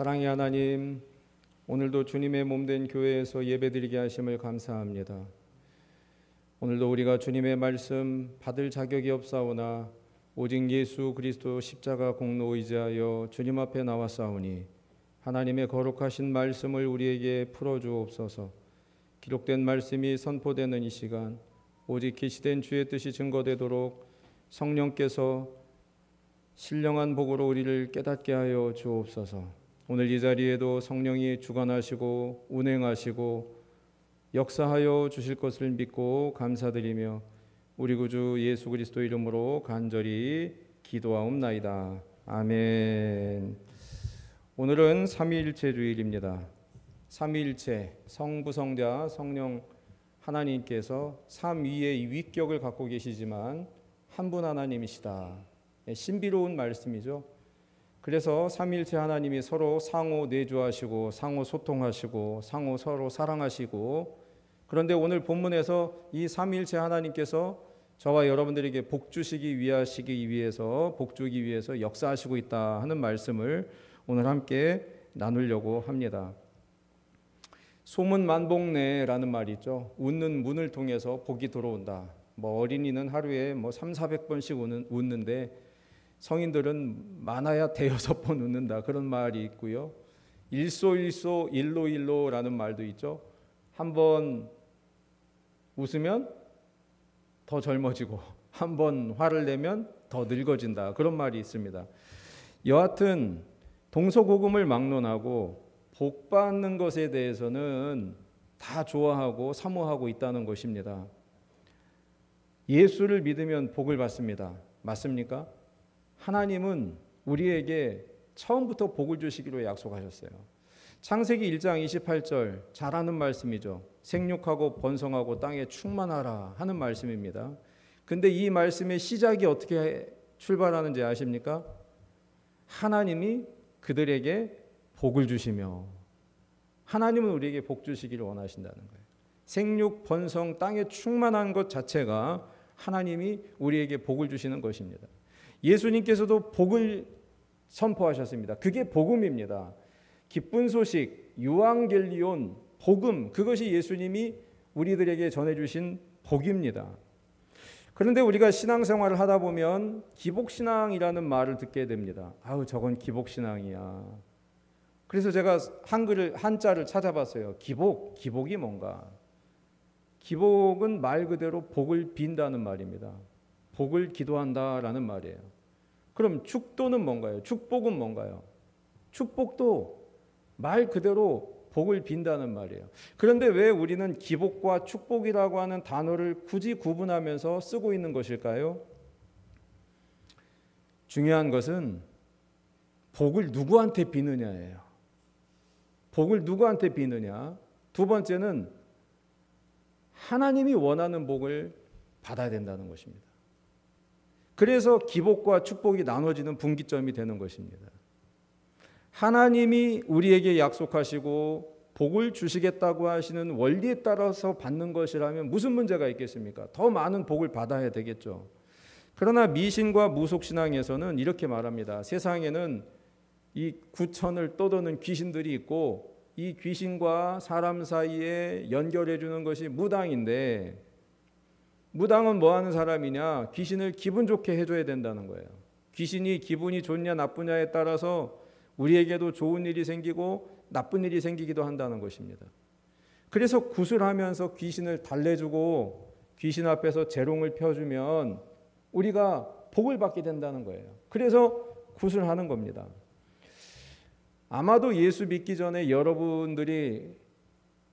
사랑의 하나님, 오늘도 주님의 몸된 교회에서 예배드리게 하심을 감사합니다. 오늘도 우리가 주님의 말씀 받을 자격이 없사오나 오직 예수 그리스도 십자가 공로 의지하여 주님 앞에 나왔사오니 하나님의 거룩하신 말씀을 우리에게 풀어주옵소서. 기록된 말씀이 선포되는 이 시간 오직 계시된 주의 뜻이 증거되도록 성령께서 신령한 복으로 우리를 깨닫게 하여 주옵소서. 오늘 이 자리에도 성령이 주관하시고 운행하시고 역사하여 주실 것을 믿고 감사드리며 우리 구주 예수 그리스도 이름으로 간절히 기도하옵나이다. 아멘. 오늘은 삼위일체 주일입니다. 삼위일체, 성부, 성자, 성령 하나님께서 삼위의 위격을 갖고 계시지만 한 분 하나님이시다. 신비로운 말씀이죠. 그래서 삼위일체 하나님이 서로 상호 내주하시고 상호 소통하시고 상호 서로 사랑하시고, 그런데 오늘 본문에서 이 삼위일체 하나님께서 저와 여러분들에게 복 주시기 위해서 복 주기 위해서 역사하시고 있다 하는 말씀을 오늘 함께 나누려고 합니다. 소문만복내라는 말이 있죠. 웃는 문을 통해서 복이 들어온다. 어린이는 하루에 300~400번씩 웃는데 성인들은 많아야 대여섯 번 웃는다, 그런 말이 있고요. 일소일소 일로일로라는 말도 있죠. 한 번 웃으면 더 젊어지고 한 번 화를 내면 더 늙어진다, 그런 말이 있습니다. 여하튼 동서고금을 막론하고 복 받는 것에 대해서는 다 좋아하고 사모하고 있다는 것입니다. 예수를 믿으면 복을 받습니다. 맞습니까? 하나님은 우리에게 처음부터 복을 주시기로 약속하셨어요. 창세기 1장 28절 잘 아는 말씀이죠. 생육하고 번성하고 땅에 충만하라 하는 말씀입니다. 근데 이 말씀의 시작이 어떻게 출발하는지 아십니까? 하나님이 그들에게 복을 주시며, 하나님은 우리에게 복 주시기를 원하신다는 거예요. 생육, 번성, 땅에 충만한 것 자체가 하나님이 우리에게 복을 주시는 것입니다. 예수님께서도 복을 선포하셨습니다. 그게 복음입니다. 기쁜 소식, 유앙겔리온, 복음, 그것이 예수님이 우리들에게 전해주신 복입니다. 그런데 우리가 신앙생활을 하다 보면 기복신앙이라는 말을 듣게 됩니다. 아우, 저건 기복신앙이야. 그래서 제가 한자를 찾아봤어요. 기복이 뭔가? 기복은 말 그대로 복을 빈다는 말입니다. 복을 기도한다라는 말이에요. 그럼 축도는 뭔가요? 축복은 뭔가요? 축복도 말 그대로 복을 빈다는 말이에요. 그런데 왜 우리는 기복과 축복이라고 하는 단어를 굳이 구분하면서 쓰고 있는 것일까요? 중요한 것은 복을 누구한테 비느냐예요. 복을 누구한테 비느냐? 두 번째는 하나님이 원하는 복을 받아야 된다는 것입니다. 그래서 기복과 축복이 나눠지는 분기점이 되는 것입니다. 하나님이 우리에게 약속하시고 복을 주시겠다고 하시는 원리에 따라서 받는 것이라면 무슨 문제가 있겠습니까? 더 많은 복을 받아야 되겠죠. 그러나 미신과 무속신앙에서는 이렇게 말합니다. 세상에는 이 구천을 떠도는 귀신들이 있고 이 귀신과 사람 사이에 연결해 주는 것이 무당인데, 무당은 뭐 하는 사람이냐? 귀신을 기분 좋게 해줘야 된다는 거예요. 귀신이 기분이 좋냐 나쁘냐에 따라서 우리에게도 좋은 일이 생기고 나쁜 일이 생기기도 한다는 것입니다. 그래서 구슬하면서 귀신을 달래주고 귀신 앞에서 재롱을 펴주면 우리가 복을 받게 된다는 거예요. 그래서 구슬하는 겁니다. 아마도 예수 믿기 전에 여러분들이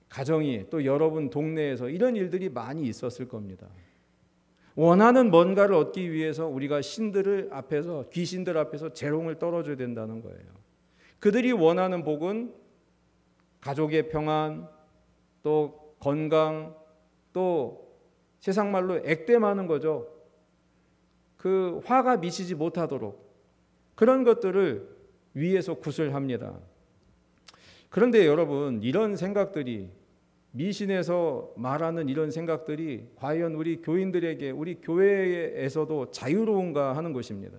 가정이 또 여러분 동네에서 이런 일들이 많이 있었을 겁니다. 원하는 뭔가를 얻기 위해서 우리가 신들 앞에서, 귀신들 앞에서 재롱을 떨어줘야 된다는 거예요. 그들이 원하는 복은 가족의 평안, 또 건강, 또 세상 말로 액땜 하는 거죠. 그 화가 미치지 못하도록 그런 것들을 위해서 구슬합니다. 그런데 여러분, 이런 생각들이, 미신에서 말하는 이런 생각들이 과연 우리 교인들에게, 우리 교회에서도 자유로운가 하는 것입니다.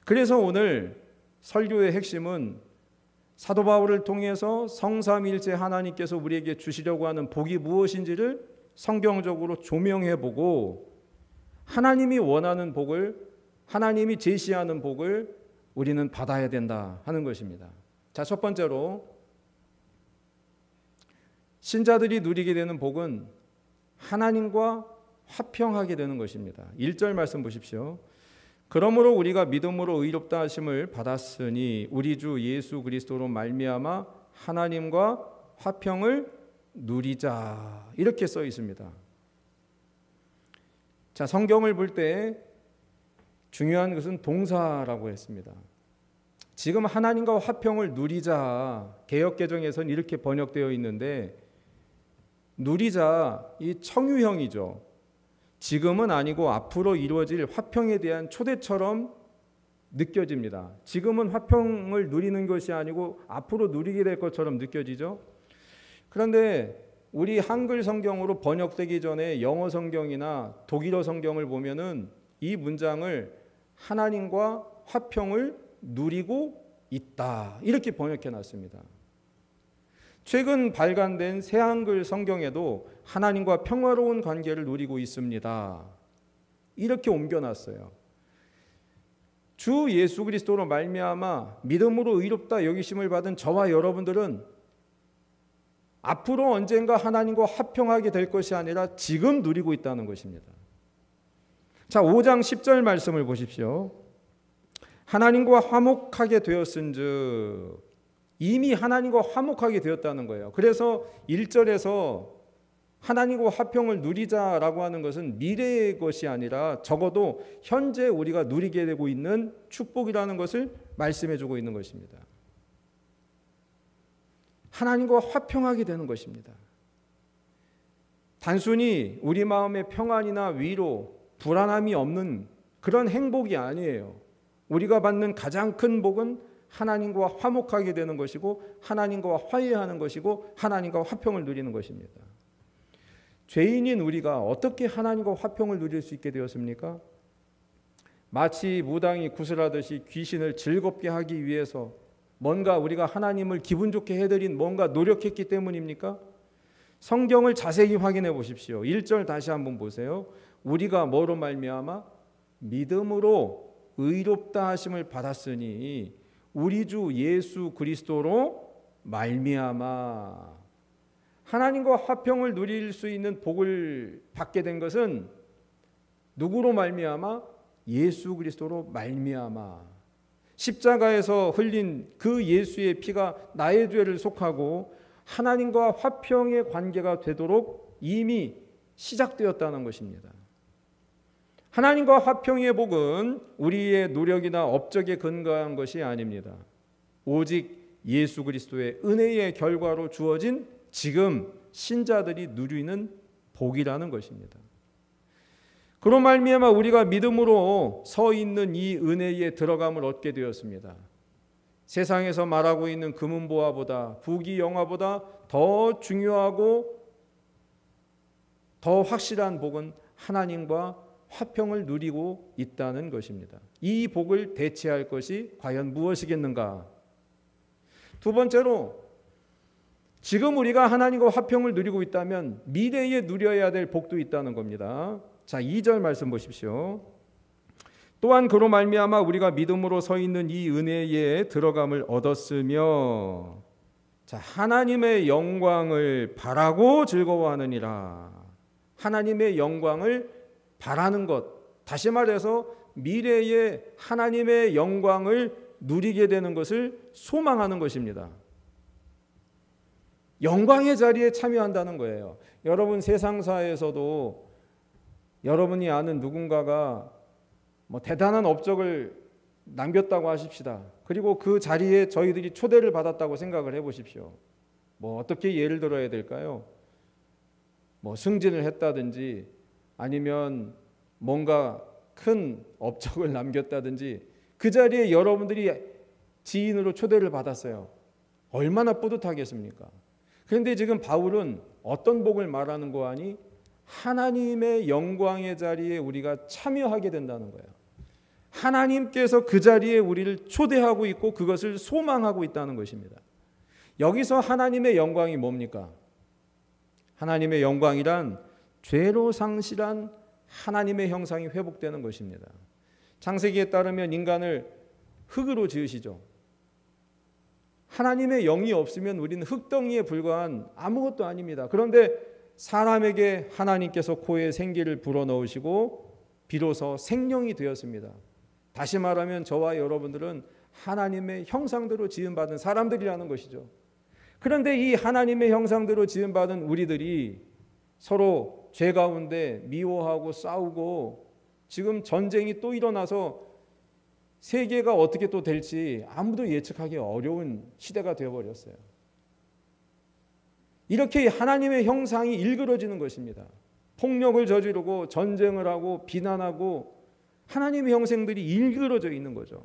그래서 오늘 설교의 핵심은 사도 바울을 통해서 성삼일체 하나님께서 우리에게 주시려고 하는 복이 무엇인지를 성경적으로 조명해 보고 하나님이 원하는 복을, 하나님이 제시하는 복을 우리는 받아야 된다 하는 것입니다. 자, 첫 번째로 신자들이 누리게 되는 복은 하나님과 화평하게 되는 것입니다. 1절 말씀 보십시오. 그러므로 우리가 믿음으로 의롭다 하심을 받았으니 우리 주 예수 그리스도로 말미암아 하나님과 화평을 누리자, 이렇게 써 있습니다. 자, 성경을 볼 때 중요한 것은 동사라고 했습니다. 지금 하나님과 화평을 누리자, 개역개정에서는 이렇게 번역되어 있는데 누리자, 이 청유형이죠. 지금은 아니고 앞으로 이루어질 화평에 대한 초대처럼 느껴집니다. 지금은 화평을 누리는 것이 아니고 앞으로 누리게 될 것처럼 느껴지죠. 그런데 우리 한글 성경으로 번역되기 전에 영어 성경이나 독일어 성경을 보면은 이 문장을 하나님과 화평을 누리고 있다, 이렇게 번역해 놨습니다. 최근 발간된 새한글 성경에도 하나님과 평화로운 관계를 누리고 있습니다, 이렇게 옮겨놨어요. 주 예수 그리스도로 말미암아 믿음으로 의롭다 여기심을 받은 저와 여러분들은 앞으로 언젠가 하나님과 화평하게 될 것이 아니라 지금 누리고 있다는 것입니다. 자, 5장 10절 말씀을 보십시오. 하나님과 화목하게 되었은즉, 이미 하나님과 화목하게 되었다는 거예요. 그래서 1절에서 하나님과 화평을 누리자라고 하는 것은 미래의 것이 아니라 적어도 현재 우리가 누리게 되고 있는 축복이라는 것을 말씀해 주고 있는 것입니다. 하나님과 화평하게 되는 것입니다. 단순히 우리 마음의 평안이나 위로, 불안함이 없는 그런 행복이 아니에요. 우리가 받는 가장 큰 복은 하나님과 화목하게 되는 것이고 하나님과 화해하는 것이고 하나님과 화평을 누리는 것입니다. 죄인인 우리가 어떻게 하나님과 화평을 누릴 수 있게 되었습니까? 마치 무당이 구슬하듯이 귀신을 즐겁게 하기 위해서 뭔가 우리가 하나님을 기분 좋게 해드린 뭔가 노력했기 때문입니까? 성경을 자세히 확인해 보십시오. 1절 다시 한번 보세요. 우리가 뭐로 말미암아? 믿음으로 의롭다 하심을 받았으니 우리 주 예수 그리스도로 말미암아. 하나님과 화평을 누릴 수 있는 복을 받게 된 것은 누구로 말미암아? 예수 그리스도로 말미암아. 십자가에서 흘린 그 예수의 피가 나의 죄를 속하고 하나님과 화평의 관계가 되도록 이미 시작되었다는 것입니다. 하나님과 화평의 복은 우리의 노력이나 업적에 근거한 것이 아닙니다. 오직 예수 그리스도의 은혜의 결과로 주어진 지금 신자들이 누리는 복이라는 것입니다. 그로 말미암아 우리가 믿음으로 서 있는 이 은혜에 들어감을 얻게 되었습니다. 세상에서 말하고 있는 금은보화보다, 부귀영화보다 더 중요하고 더 확실한 복은 하나님과 화평을 누리고 있다는 것입니다. 이 복을 대체할 것이 과연 무엇이겠는가? 두 번째로, 지금 우리가 하나님과 화평을 누리고 있다면 미래에 누려야 될 복도 있다는 겁니다. 자, 2절 말씀 보십시오. 또한 그로 말미암아 우리가 믿음으로 서 있는 이 은혜에 들어감을 얻었으며, 자, 하나님의 영광을 바라고 즐거워하느니라. 하나님의 영광을 바라는 것, 다시 말해서 미래에 하나님의 영광을 누리게 되는 것을 소망하는 것입니다. 영광의 자리에 참여한다는 거예요. 여러분, 세상사에서도 여러분이 아는 누군가가 대단한 업적을 남겼다고 하십시다. 그리고 그 자리에 저희들이 초대를 받았다고 생각을 해보십시오. 어떻게 예를 들어야 될까요? 승진을 했다든지 아니면 뭔가 큰 업적을 남겼다든지 그 자리에 여러분들이 지인으로 초대를 받았어요. 얼마나 뿌듯하겠습니까? 그런데 지금 바울은 어떤 복을 말하는 거 아니? 하나님의 영광의 자리에 우리가 참여하게 된다는 거예요. 하나님께서 그 자리에 우리를 초대하고 있고 그것을 소망하고 있다는 것입니다. 여기서 하나님의 영광이 뭡니까? 하나님의 영광이란 죄로 상실한 하나님의 형상이 회복되는 것입니다. 창세기에 따르면 인간을 흙으로 지으시죠. 하나님의 영이 없으면 우리는 흙덩이에 불과한 아무것도 아닙니다. 그런데 사람에게 하나님께서 코에 생기를 불어넣으시고 비로소 생명이 되었습니다. 다시 말하면 저와 여러분들은 하나님의 형상대로 지음받은 사람들이라는 것이죠. 그런데 이 하나님의 형상대로 지음받은 우리들이 서로 죄 가운데 미워하고 싸우고 지금 전쟁이 또 일어나서 세계가 어떻게 또 될지 아무도 예측하기 어려운 시대가 되어버렸어요. 이렇게 하나님의 형상이 일그러지는 것입니다. 폭력을 저지르고 전쟁을 하고 비난하고 하나님의 형상들이 일그러져 있는 거죠.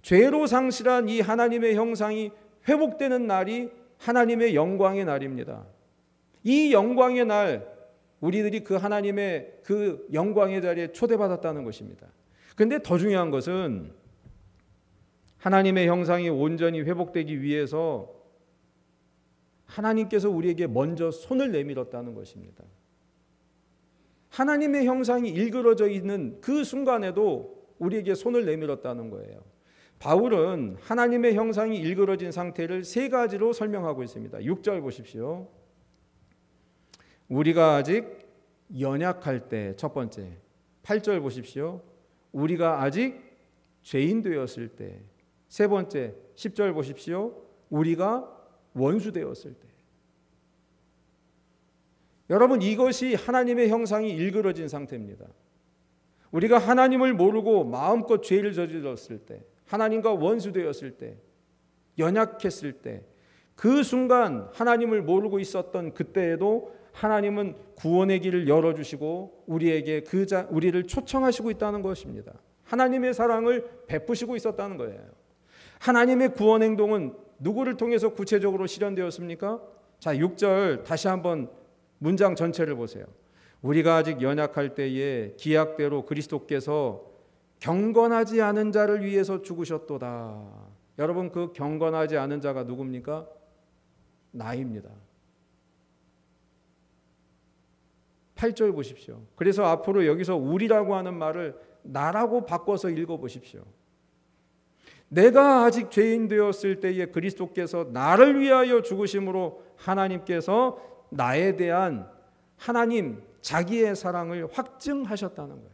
죄로 상실한 이 하나님의 형상이 회복되는 날이 하나님의 영광의 날입니다. 이 영광의 날 우리들이 그 하나님의 그 영광의 자리에 초대받았다는 것입니다. 그런데 더 중요한 것은 하나님의 형상이 온전히 회복되기 위해서 하나님께서 우리에게 먼저 손을 내밀었다는 것입니다. 하나님의 형상이 일그러져 있는 그 순간에도 우리에게 손을 내밀었다는 거예요. 바울은 하나님의 형상이 일그러진 상태를 세 가지로 설명하고 있습니다. 6절 보십시오. 우리가 아직 연약할 때 첫 번째. 8절 보십시오. 우리가 아직 죄인 되었을 때. 세 번째 10절 보십시오. 우리가 원수 되었을 때. 여러분, 이것이 하나님의 형상이 일그러진 상태입니다. 우리가 하나님을 모르고 마음껏 죄를 저질렀을 때, 하나님과 원수 되었을 때, 연약했을 때, 그 순간 하나님을 모르고 있었던 그때에도 하나님은 구원의 길을 열어주시고 우리에게 우리를 초청하시고 있다는 것입니다. 하나님의 사랑을 베푸시고 있었다는 거예요. 하나님의 구원 행동은 누구를 통해서 구체적으로 실현되었습니까? 자, 6절 다시 한번 문장 전체를 보세요. 우리가 아직 연약할 때에 기약대로 그리스도께서 경건하지 않은 자를 위해서 죽으셨도다. 여러분, 그 경건하지 않은 자가 누굽니까? 나입니다. 8절 보십시오. 그래서 앞으로 여기서 우리라고 하는 말을 나라고 바꿔서 읽어보십시오. 내가 아직 죄인 되었을 때에 그리스도께서 나를 위하여 죽으심으로 하나님께서 나에 대한 하나님 자기의 사랑을 확증하셨다는 거예요.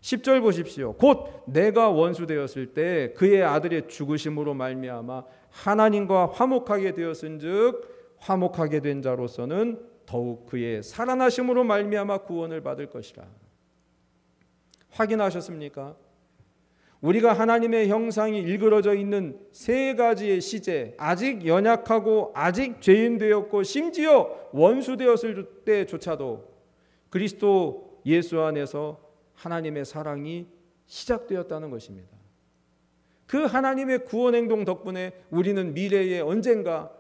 10절 보십시오. 곧 내가 원수 되었을 때 그의 아들의 죽으심으로 말미암아 하나님과 화목하게 되었은즉 화목하게 된 자로서는 더욱 그의 살아나심으로 말미암아 구원을 받을 것이라. 확인하셨습니까? 우리가 하나님의 형상이 일그러져 있는 세 가지의 시제, 아직 연약하고 아직 죄인 되었고 심지어 원수 되었을 때조차도 그리스도 예수 안에서 하나님의 사랑이 시작되었다는 것입니다. 그 하나님의 구원 행동 덕분에 우리는 미래에 언젠가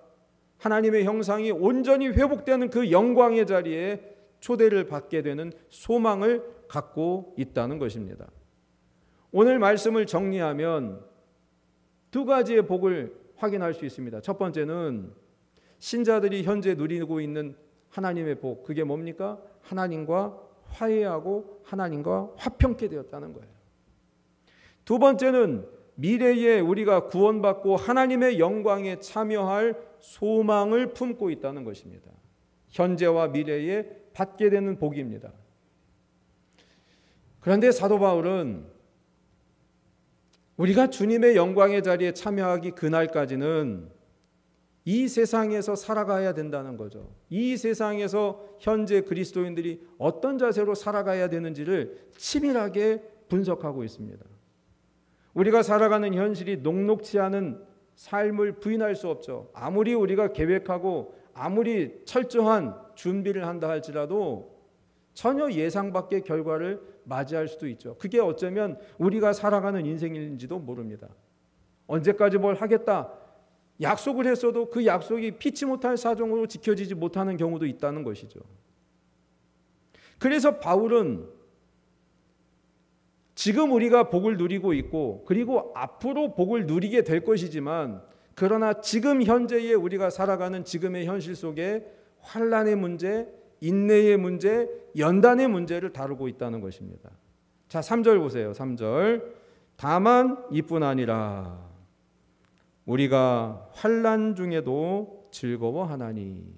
하나님의 형상이 온전히 회복되는 그 영광의 자리에 초대를 받게 되는 소망을 갖고 있다는 것입니다. 오늘 말씀을 정리하면 두 가지의 복을 확인할 수 있습니다. 첫 번째는 신자들이 현재 누리고 있는 하나님의 복, 그게 뭡니까? 하나님과 화해하고 하나님과 화평케 되었다는 거예요. 두 번째는 미래에 우리가 구원받고 하나님의 영광에 참여할 소망을 품고 있다는 것입니다. 현재와 미래에 받게 되는 복입니다. 그런데 사도 바울은 우리가 주님의 영광의 자리에 참여하기 그날까지는 이 세상에서 살아가야 된다는 거죠. 이 세상에서 현재 그리스도인들이 어떤 자세로 살아가야 되는지를 치밀하게 분석하고 있습니다. 우리가 살아가는 현실이 녹록지 않은 삶을 부인할 수 없죠. 아무리 우리가 계획하고 아무리 철저한 준비를 한다 할지라도 전혀 예상 밖의 결과를 맞이할 수도 있죠. 그게 어쩌면 우리가 살아가는 인생인지도 모릅니다. 언제까지 뭘 하겠다 약속을 했어도 그 약속이 피치 못할 사정으로 지켜지지 못하는 경우도 있다는 것이죠. 그래서 바울은 지금 우리가 복을 누리고 있고 그리고 앞으로 복을 누리게 될 것이지만 그러나 지금 현재의 우리가 살아가는 지금의 현실 속에 환난의 문제, 인내의 문제, 연단의 문제를 다루고 있다는 것입니다. 자, 3절 보세요. 3절. 다만 이뿐 아니라 우리가 환난 중에도 즐거워하나니.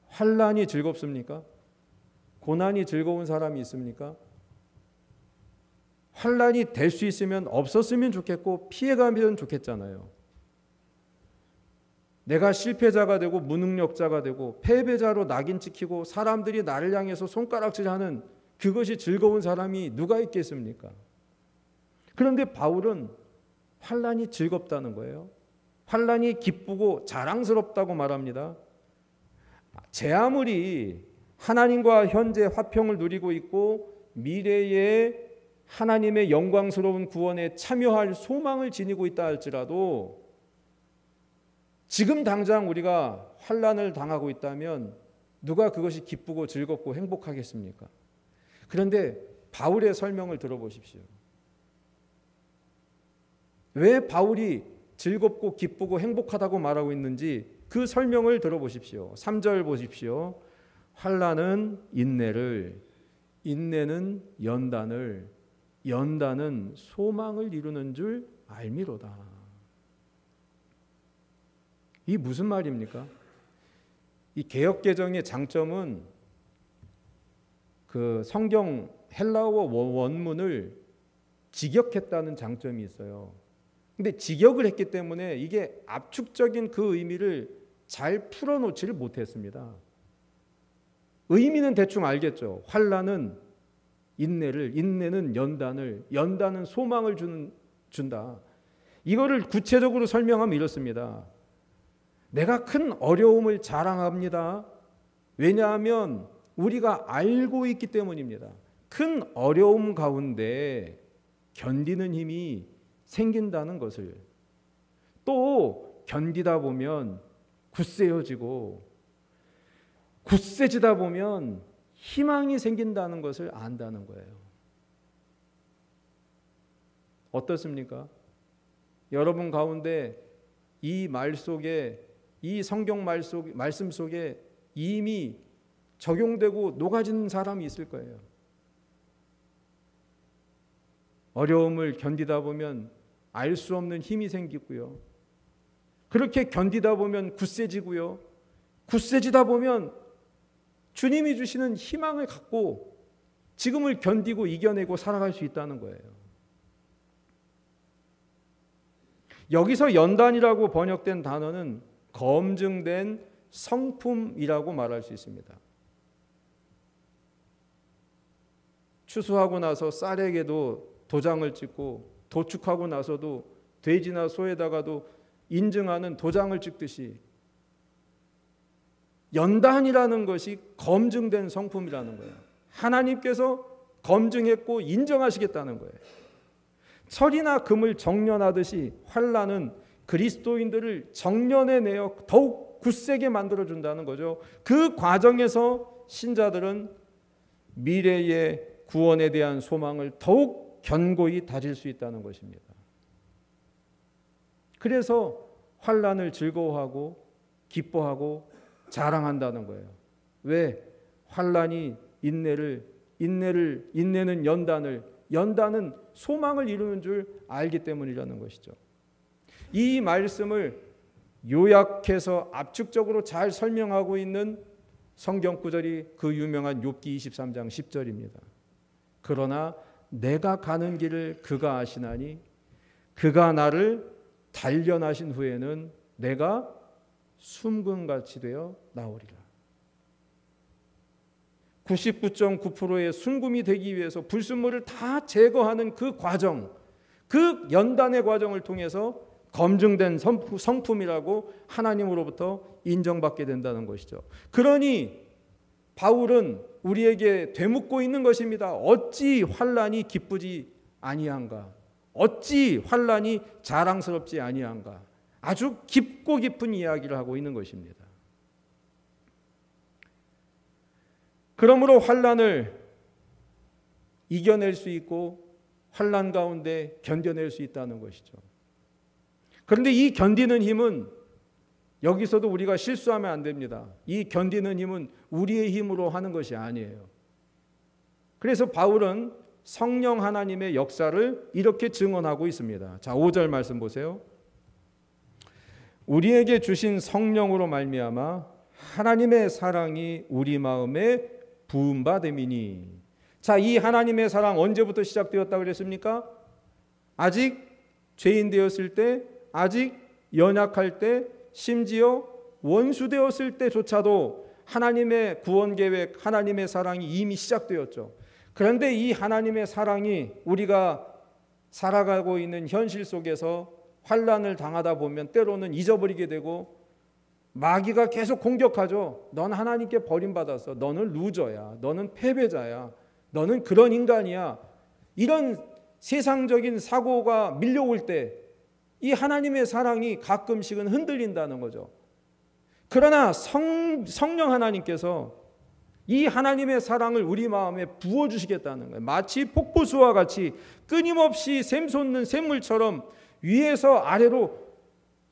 환난이 즐겁습니까? 고난이 즐거운 사람이 있습니까? 환난이 될 수 있으면 없었으면 좋겠고 피해가면 좋겠잖아요. 내가 실패자가 되고 무능력자가 되고 패배자로 낙인 찍히고 사람들이 나를 향해서 손가락질하는 그것이 즐거운 사람이 누가 있겠습니까? 그런데 바울은 환난이 즐겁다는 거예요. 환난이 기쁘고 자랑스럽다고 말합니다. 제 아무리 하나님과 현재 화평을 누리고 있고 미래에 하나님의 영광스러운 구원에 참여할 소망을 지니고 있다 할지라도 지금 당장 우리가 환난을 당하고 있다면 누가 그것이 기쁘고 즐겁고 행복하겠습니까? 그런데 바울의 설명을 들어보십시오. 왜 바울이 즐겁고 기쁘고 행복하다고 말하고 있는지 그 설명을 들어보십시오. 3절 보십시오. 환난은 인내를, 인내는 연단을, 연단은 소망을 이루는 줄 알미로다. 이 무슨 말입니까? 이 개역개정의 장점은 그 성경 헬라어 원문을 직역했다는 장점이 있어요. 근데 직역을 했기 때문에 이게 압축적인 그 의미를 잘 풀어놓지를 못했습니다. 의미는 대충 알겠죠. 환난은 인내를, 인내는 연단을, 연단은 소망을 준다. 이거를 구체적으로 설명하면 이렇습니다. 내가 큰 어려움을 자랑합니다. 왜냐하면 우리가 알고 있기 때문입니다. 큰 어려움 가운데 견디는 힘이 생긴다는 것을, 또 견디다 보면 굳세어지고 굳세지다 보면 희망이 생긴다는 것을 안다는 거예요. 어떻습니까? 여러분 가운데 이 말 속에, 이 성경 말씀 속에 이미 적용되고 녹아지는 사람이 있을 거예요. 어려움을 견디다 보면 알 수 없는 힘이 생기고요. 그렇게 견디다 보면 굳세지고요. 굳세지다 보면 주님이 주시는 희망을 갖고 지금을 견디고 이겨내고 살아갈 수 있다는 거예요. 여기서 연단이라고 번역된 단어는 검증된 성품이라고 말할 수 있습니다. 추수하고 나서 쌀에게도 도장을 찍고 도축하고 나서도 돼지나 소에다가도 인증하는 도장을 찍듯이 연단이라는 것이 검증된 성품이라는 거예요. 하나님께서 검증했고 인정하시겠다는 거예요. 철이나 금을 정련하듯이 환난은 그리스도인들을 정련해내어 더욱 굳세게 만들어준다는 거죠. 그 과정에서 신자들은 미래의 구원에 대한 소망을 더욱 견고히 다질 수 있다는 것입니다. 그래서 환난을 즐거워하고 기뻐하고 자랑한다는 거예요. 왜? 환난이 인내는 연단을, 연단은 소망을 이루는 줄 알기 때문이라는 것이죠. 이 말씀을 요약해서 압축적으로 잘 설명하고 있는 성경 구절이 그 유명한 욥기 23장 10절입니다. 그러나 내가 가는 길을 그가 아시나니 그가 나를 단련하신 후에는 내가 숨금같이 되어 나오리라. 99.9%의 순금이 되기 위해서 불순물을 다 제거하는 그 과정, 그 연단의 과정을 통해서 검증된 성품이라고 하나님으로부터 인정받게 된다는 것이죠. 그러니 바울은 우리에게 되묻고 있는 것입니다. 어찌 환난이 기쁘지 아니한가? 어찌 환난이 자랑스럽지 아니한가? 아주 깊고 깊은 이야기를 하고 있는 것입니다. 그러므로 환난을 이겨낼 수 있고 환난 가운데 견뎌낼 수 있다는 것이죠. 그런데 이 견디는 힘은 여기서도 우리가 실수하면 안 됩니다. 이 견디는 힘은 우리의 힘으로 하는 것이 아니에요. 그래서 바울은 성령 하나님의 역사를 이렇게 증언하고 있습니다. 자, 5절 말씀 보세요. 우리에게 주신 성령으로 말미암아 하나님의 사랑이 우리 마음에 부음받음이니. 자, 이 하나님의 사랑 언제부터 시작되었다고 그랬습니까? 아직 죄인 되었을 때, 아직 연약할 때, 심지어 원수 되었을 때조차도 하나님의 구원 계획, 하나님의 사랑이 이미 시작되었죠. 그런데 이 하나님의 사랑이 우리가 살아가고 있는 현실 속에서 환난을 당하다 보면 때로는 잊어버리게 되고 마귀가 계속 공격하죠. 넌 하나님께 버림받았어. 너는 루저야. 너는 패배자야. 너는 그런 인간이야. 이런 세상적인 사고가 밀려올 때 이 하나님의 사랑이 가끔씩은 흔들린다는 거죠. 그러나 성령 하나님께서 이 하나님의 사랑을 우리 마음에 부어주시겠다는 거예요. 마치 폭포수와 같이 끊임없이 샘솟는 샘물처럼 위에서 아래로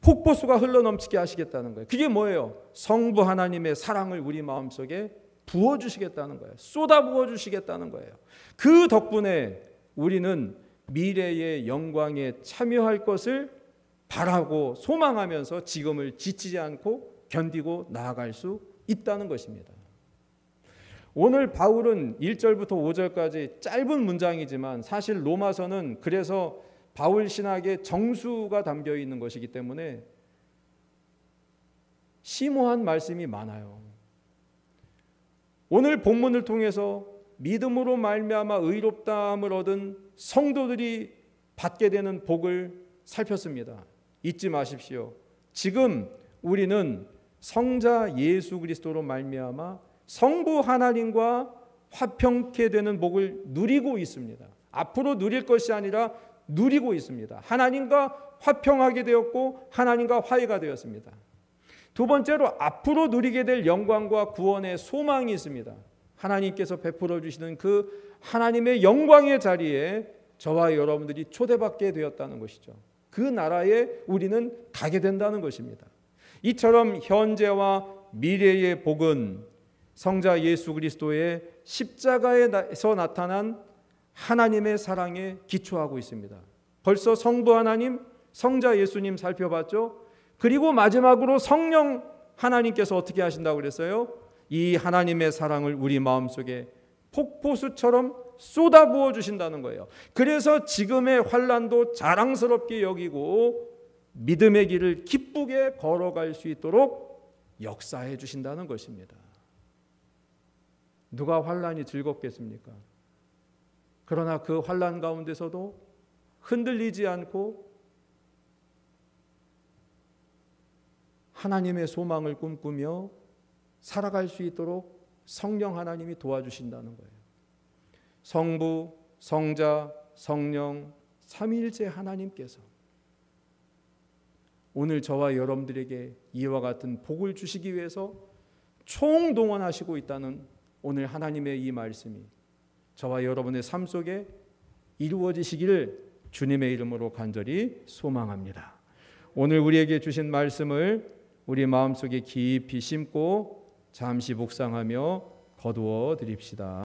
폭포수가 흘러넘치게 하시겠다는 거예요. 그게 뭐예요? 성부 하나님의 사랑을 우리 마음속에 부어주시겠다는 거예요. 쏟아 부어주시겠다는 거예요. 그 덕분에 우리는 미래의 영광에 참여할 것을 바라고 소망하면서 지금을 지치지 않고 견디고 나아갈 수 있다는 것입니다. 오늘 바울은 1절부터 5절까지 짧은 문장이지만 사실 로마서는 그래서 바울 신학의 정수가 담겨 있는 것이기 때문에 심오한 말씀이 많아요. 오늘 본문을 통해서 믿음으로 말미암아 의롭다함을 얻은 성도들이 받게 되는 복을 살폈습니다. 잊지 마십시오. 지금 우리는 성자 예수 그리스도로 말미암아 성부 하나님과 화평케 되는 복을 누리고 있습니다. 앞으로 누릴 것이 아니라 누리고 있습니다. 하나님과 화평하게 되었고 하나님과 화해가 되었습니다. 두 번째로 앞으로 누리게 될 영광과 구원의 소망이 있습니다. 하나님께서 베풀어 주시는 그 하나님의 영광의 자리에 저와 여러분들이 초대받게 되었다는 것이죠. 그 나라에 우리는 가게 된다는 것입니다. 이처럼 현재와 미래의 복은 성자 예수 그리스도의 십자가에서 나타난 하나님의 사랑에 기초하고 있습니다. 벌써 성부 하나님, 성자 예수님 살펴봤죠. 그리고 마지막으로 성령 하나님께서 어떻게 하신다고 그랬어요? 이 하나님의 사랑을 우리 마음속에 폭포수처럼 쏟아부어 주신다는 거예요. 그래서 지금의 환난도 자랑스럽게 여기고 믿음의 길을 기쁘게 걸어갈 수 있도록 역사해 주신다는 것입니다. 누가 환난이 즐겁겠습니까? 그러나 그 환난 가운데서도 흔들리지 않고 하나님의 소망을 꿈꾸며 살아갈 수 있도록 성령 하나님이 도와주신다는 거예요. 성부, 성자, 성령 삼위일체 하나님께서 오늘 저와 여러분들에게 이와 같은 복을 주시기 위해서 총동원하시고 있다는 오늘 하나님의 이 말씀이 저와 여러분의 삶 속에 이루어지시기를 주님의 이름으로 간절히 소망합니다. 오늘 우리에게 주신 말씀을 우리 마음속에 깊이 심고 잠시 묵상하며 거두어 드립시다.